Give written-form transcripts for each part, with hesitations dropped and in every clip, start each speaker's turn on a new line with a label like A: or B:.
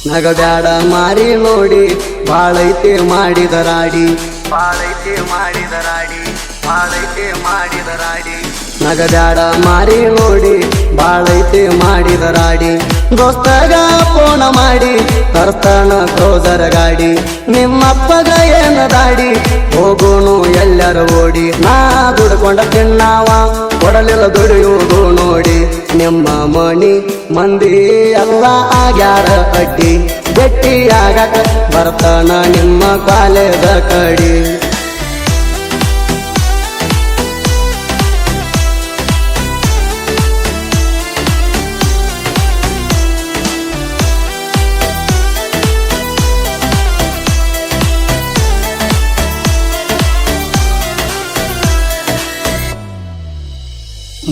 A: ನಗಬ್ಯಾಡ ಮಾರಿ ನೋಡಿ ಬಾಳೈತೆ ಮಾಡಿದರಾಡಿ ಬಾಳೈತೆ ಮಾಡಿದರಾಡಿ ಬಾಳೈತೆ ಮಾಡಿದರಾಡಿ ನಗಬ್ಯಾಡ ಮಾರಿ ನೋಡಿ ಬಾಳೈತೆ ಮಾಡಿದರಾಡಿ ದೋಸ್ತಗ ಫೋನ ಮಾಡಿ ತರ್ತಾನ ಕ್ರೋಸರ್ ಗಾಡಿ ನಿಮ್ಮಪ್ಪಗ ಏನ ದಾಡಿ ಹೋಗೋನು ಎಲ್ಲರೂ ಓಡಿ ನಾ ದುಡ್ಕೊಂಡ ತಿನ್ನಾವ ಕೊಡಲಿಲ್ಲ ದುಡಿಯುವುದು ನೋಡಿ ನಿಮ್ಮ ಮಣಿ ಮಂದಿ ಎಲ್ಲ ಆಗ್ಯಾರ ಅಡ್ಡಿ ಗಟ್ಟಿಯಾಗಕ ಬರ್ತಾನ ನಿಮ್ಮ ಕಾಲೇದ ಕಡಿ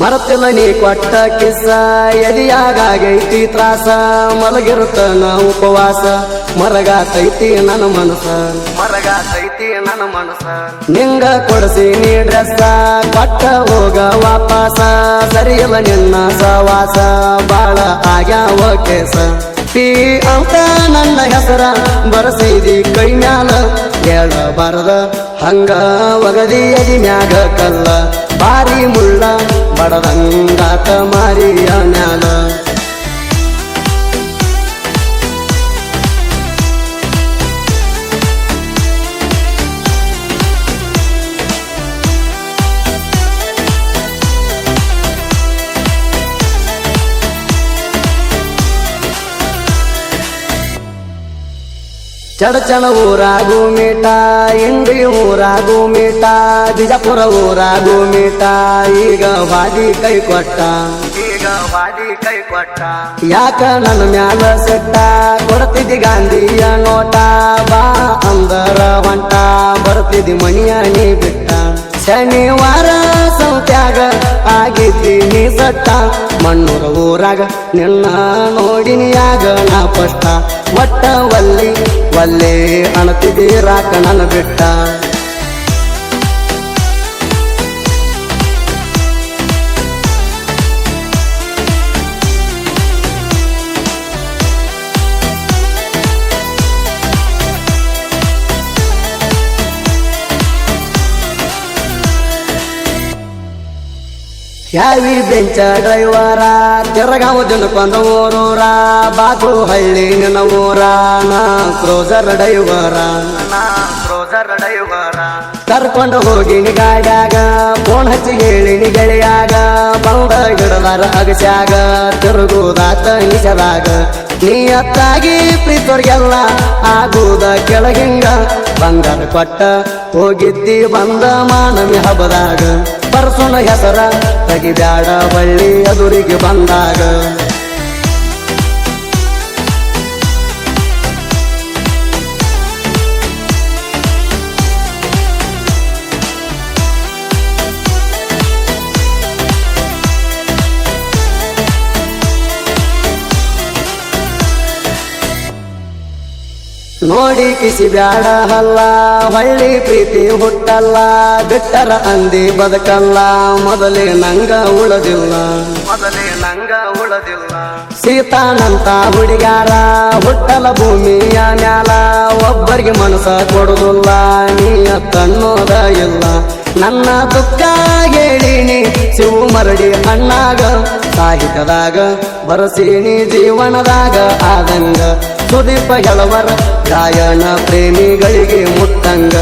A: ಮರತಿಲ್ಲ ನೀ ಕೊಟ್ಟ ಕಿಸ್ಸ ಎದಿಯಾಗೈತಿ ತ್ರಾಸ ಮಲಗಿರುತ್ತನ ಉಪವಾಸ ಮರಗಾತೈತಿ ನನ್ನ ಮನಸ ಮರಗಾತೈತಿ ನನ್ನ ಮನಸ ನಿಂಗ ಕೊಡಸಿ ನೀ ಡ್ರೆಸ್ಸ ಕೊಟ್ಟ ಹೋಗ ವಾಪಸ ಸರಿಯಲ್ಲ ನಿನ್ನ ಸವಾಸ ಬಾಳ ಆಗ್ಯಾವ ಕೇಸ ಪಿ ಅಂತ ನನ್ನ ಹೆಸರ ಬರಸಿದಿ ಕೈ ಮ್ಯಾಲ ಹೇಳಬಾರದ ಹಂಗ ಒಗದಿ ಎದಿ ಮ್ಯಾಗ ಕಲ್ಲ ಬಾರಿ ಮುಳ್ಳ ಬಡದಂಗಾತ ಮಾರಿಯ ಮ್ಯಾಲ ಚಡಚಣ ಊರಾಗು ಮೀಟ ಇಂಡಿ ಊರಾಗು ಮೀಟ ಬಿಜಾಪುರ ಊರಾಗು ಮೀಟ ಈಗ ಬಾದಿ ಕೈ ಕೊಟ್ಟ ಈಗ ಬಾದಿ ಕೈ ಕೊಟ್ಟ ಯಾಕ ನನ್ನ ಮ್ಯಾಲ ಸೆಟ್ಟ ಕೊಡ್ತಿದ್ದಿ ಗಾಂಧಿಯ ನೋಟ ಬಾ ಅಂದರ ಹೊಂಟ ಬರ್ತಿದ್ದಿ ಮನಿಯ ನೀ ಬಿಟ್ಟ ಶನಿವಾರ ಸಂತ್ಯಾಗ ಆಗಿದ್ದಿ ನೀ ಸಟ್ಟ ಮಣ್ಣೂರ ಊರಾಗ ನಿನ್ನ ನೋಡಿನಿಯಾಗ ನಾ ಪಷ್ಟ ಒಟ್ಟ ಒಲ್ಲಿ ಒಲ್ಲೆ ಅಣತಿದ್ದೀರಾಕ ನನ್ನ ಬಿಟ್ಟ ಯಾವಿ ಬೆಂಚ ಡ್ರೈವರ ತಿರಗಾವ ಜನಕೊಂದ ಊರೂರ ಬಾಕು ಹಳ್ಳಿ ನಿನ್ನ ಊರ ನಾ ಕ್ರೋಸರ್ ಡ್ರೈವರ ಕರ್ಕೊಂಡು ಹೋಗಿನಿ ಗಾಡ್ಯಾಗ ಫೋನ್ ಹಚ್ಚಿ ಹೇಳಿನಿ ಗೆಳೆಯಾಗ ಬಂದ ಗಿಡದಾರ ಅಗಸ್ಯಾಗ ತಿರುಗುದಾತ ನಿಜದಾಗ ನೀಯತ್ತಾಗಿ ಪ್ರೀತೋರ್ಗೆಲ್ಲ ಆಗುದ ಕೆಳಗಿಂಗ ಬಂಗಾರ ಕೊಟ್ಟ ಹೋಗಿದ್ದಿ ಬಂದ ಮಾನವಿ ಹಬ್ಬದಾಗ ಪರ್ಸುನ ಹೆಸರ ತೆಗಿಬ್ಯಾಡ ಬಳ್ಳಿ ಎದುರಿಗೆ ಬಂದಾಗ ನೋಡಿ ಕಿಸಿ ಬ್ಯಾಡ ಹಲ್ಲ ಹೊಳ್ಳಿ ಪ್ರೀತಿ ಹುಟ್ಟಲ್ಲ ಬಿಟ್ಟರ ಅಂದಿ ಬದುಕಲ್ಲ ಮೊದಲೇ ನಂಗ ಉಳದಿಲ್ಲ ಸೀತಾನಂತ ಹುಡುಗಾರ ಹುಟ್ಟಲ ಭೂಮಿಯ ಮ್ಯಾಲ ಒಬ್ಬರಿಗೆ ಮನಸ ಕೊಡುದಿಲ್ಲ ನೀಯ ತನ್ನೋದ ಇಲ್ಲ ನನ್ನ ದುಃಖ ಹೇಳಿನಿ ಶಿವು ಮರಡಿ ಅಣ್ಣಾಗ ಸಾಹಿತ್ಯದಾಗ ಬರಸೀನಿ ಜೀವನದಾಗ ಆದಂಗ ಸುದೀಪ ಗೆಳವರ ಗಾಯನ ಪ್ರೇಮಿಗಳಿಗೆ ಮುಟ್ಟಂಗ